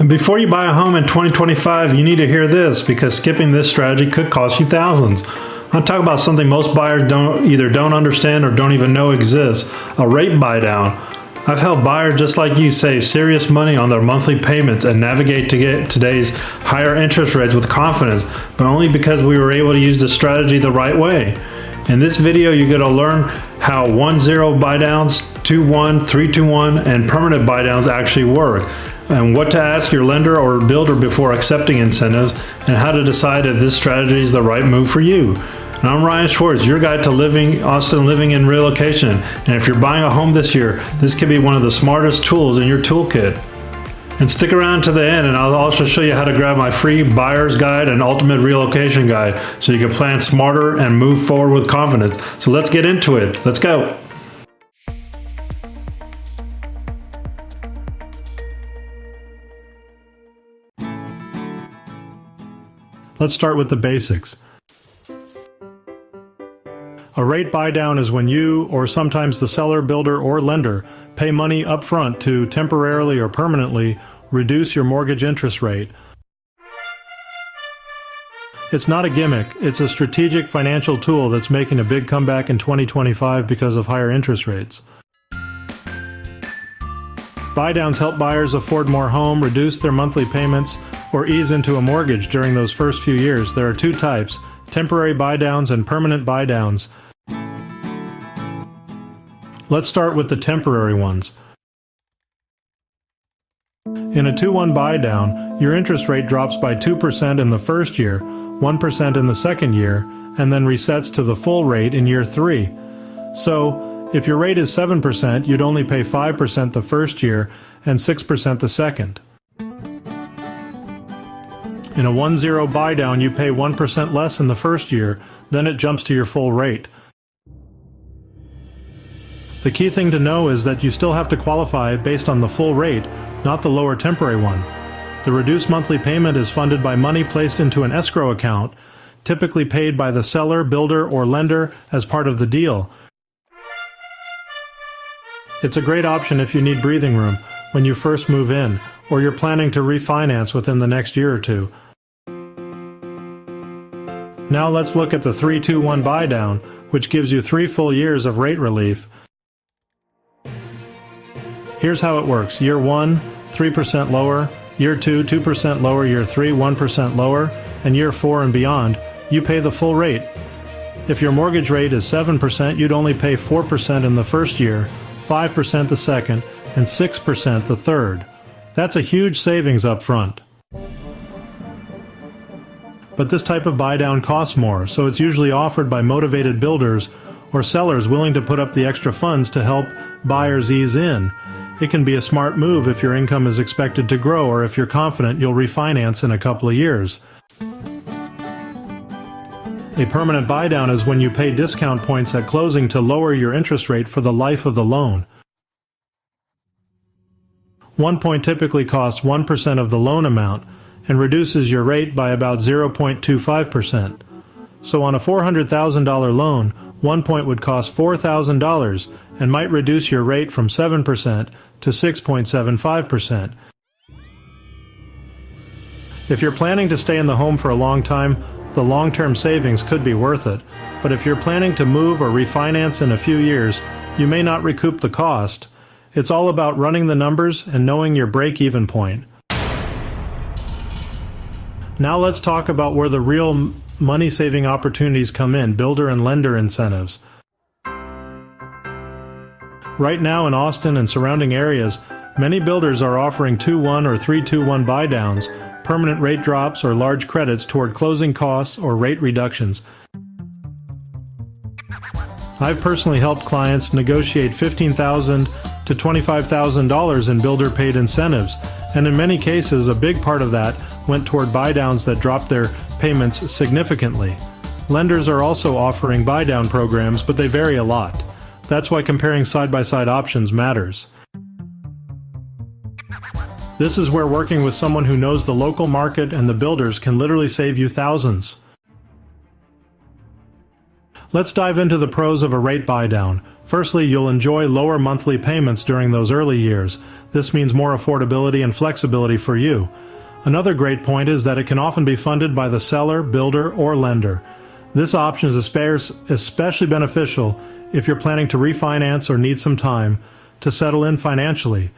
And before you buy a home in 2025, you need to hear this, because skipping this strategy could cost you thousands. I'm talking about something most buyers don't understand or don't even know exists: a rate buy down. I've helped buyers just like you save serious money on their monthly payments and navigate to get today's higher interest rates with confidence, but only because we were able to use the strategy the right way. In this video, you're going to learn how 1-0 buy downs, 2-1, 3-2-1, and permanent buy downs actually work, and what to ask your lender or builder before accepting incentives, and how to decide if this strategy is the right move for you. And I'm Ryan Schwartz, your guide to Austin living in relocation. And if you're buying a home this year, this could be one of the smartest tools in your toolkit. And stick around to the end, and I'll also show you how to grab my free buyer's guide and ultimate relocation guide so you can plan smarter and move forward with confidence. So let's get into it. Let's go. Let's start with the basics. A rate buy down is when you, or sometimes the seller, builder, or lender, pay money up front to temporarily or permanently reduce your mortgage interest rate. It's not a gimmick, it's a strategic financial tool that's making a big comeback in 2025 because of higher interest rates. Buy downs help buyers afford more home, reduce their monthly payments, or ease into a mortgage during those first few years. There are two types: temporary buy downs and permanent buy downs. Let's start with the temporary ones. In a 2-1 buy down, your interest rate drops by 2% in the first year, 1% in the second year, and then resets to the full rate in year 3. So, if your rate is 7%, you'd only pay 5% the first year and 6% the second. In a 1-0 buy down, you pay 1% less in the first year, then it jumps to your full rate. The key thing to know is that you still have to qualify based on the full rate, not the lower temporary one. The reduced monthly payment is funded by money placed into an escrow account, typically paid by the seller, builder, or lender as part of the deal. It's a great option if you need breathing room when you first move in, or you're planning to refinance within the next year or two. Now let's look at the 3-2-1 buy down, which gives you 3 full years of rate relief. Here's how it works. Year 1, 3% lower. Year 2, 2% lower. Year 3, 1% lower. And year 4 and beyond, you pay the full rate. If your mortgage rate is 7%, you'd only pay 4% in the first year, 5% the second, and 6% the third. That's a huge savings up front. But this type of buy down costs more, so it's usually offered by motivated builders or sellers willing to put up the extra funds to help buyers ease in. It can be a smart move if your income is expected to grow, or if you're confident you'll refinance in a couple of years. A permanent buy down is when you pay discount points at closing to lower your interest rate for the life of the loan. 1 point typically costs 1% of the loan amount and reduces your rate by about 0.25%. So on a $400,000 loan, 1 point would cost $4,000 and might reduce your rate from 7% to 6.75%. If you're planning to stay in the home for a long time, the long-term savings could be worth it. But if you're planning to move or refinance in a few years, you may not recoup the cost. It's all about running the numbers and knowing your break-even point. Now let's talk about where the real money-saving opportunities come in: builder and lender incentives. Right now in Austin and surrounding areas, many builders are offering 2-1 or 3-2-1 buy downs, permanent rate drops, or large credits toward closing costs or rate reductions. I've personally helped clients negotiate $15,000 to $25,000 in builder-paid incentives, and in many cases a big part of that went toward buy downs that dropped their payments significantly. Lenders are also offering buy down programs, but they vary a lot. That's why comparing side-by-side options matters. This is where working with someone who knows the local market and the builders can literally save you thousands. Let's dive into the pros of a rate buy down. Firstly, you'll enjoy lower monthly payments during those early years. This means more affordability and flexibility for you. Another great point is that it can often be funded by the seller, builder, or lender. This option is especially beneficial if you're planning to refinance or need some time to settle in financially.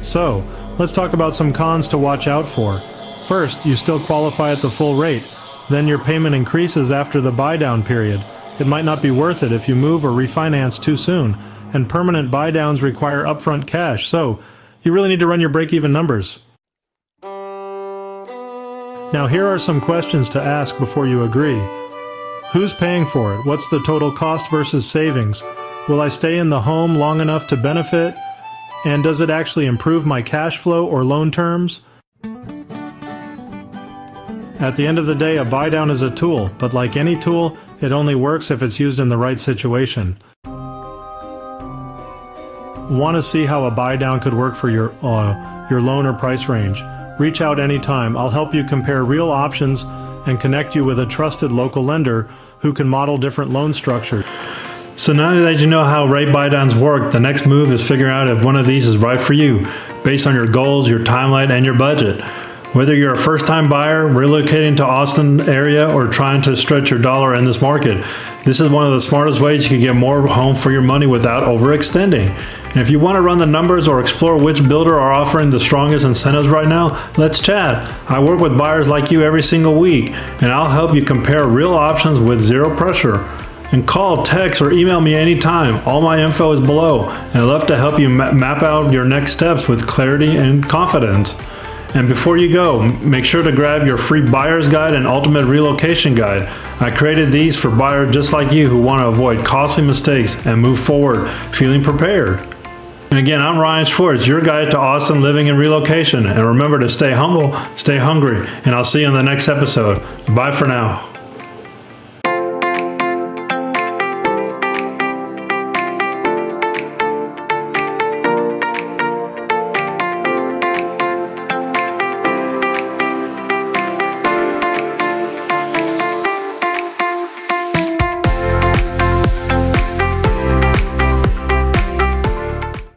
So, let's talk about some cons to watch out for. First, you still qualify at the full rate. Then your payment increases after the buy-down period. It might not be worth it if you move or refinance too soon, and permanent buy-downs require upfront cash, so you really need to run your break-even numbers. Now here are some questions to ask before you agree. Who's paying for it? What's the total cost versus savings? Will I stay in the home long enough to benefit? And does it actually improve my cash flow or loan terms? At the end of the day, a buy-down is a tool, but like any tool, it only works if it's used in the right situation. Want to see how a buy-down could work for your loan or price range? Reach out anytime. I'll help you compare real options and connect you with a trusted local lender who can model different loan structures. So now that you know how rate buy-downs work, the next move is figuring out if one of these is right for you, based on your goals, your timeline, and your budget. Whether you're a first-time buyer, relocating to Austin area, or trying to stretch your dollar in this market, this is one of the smartest ways you can get more home for your money without overextending. And if you want to run the numbers or explore which builder are offering the strongest incentives right now, let's chat. I work with buyers like you every single week, and I'll help you compare real options with zero pressure. And call, text, or email me anytime. All my info is below, and I'd love to help you map out your next steps with clarity and confidence. And before you go, make sure to grab your free buyer's guide and ultimate relocation guide. I created these for buyers just like you who want to avoid costly mistakes and move forward feeling prepared. And again, I'm Ryan Schwartz, your guide to Austin living and relocation. And remember to stay humble, stay hungry, and I'll see you in the next episode. Bye for now.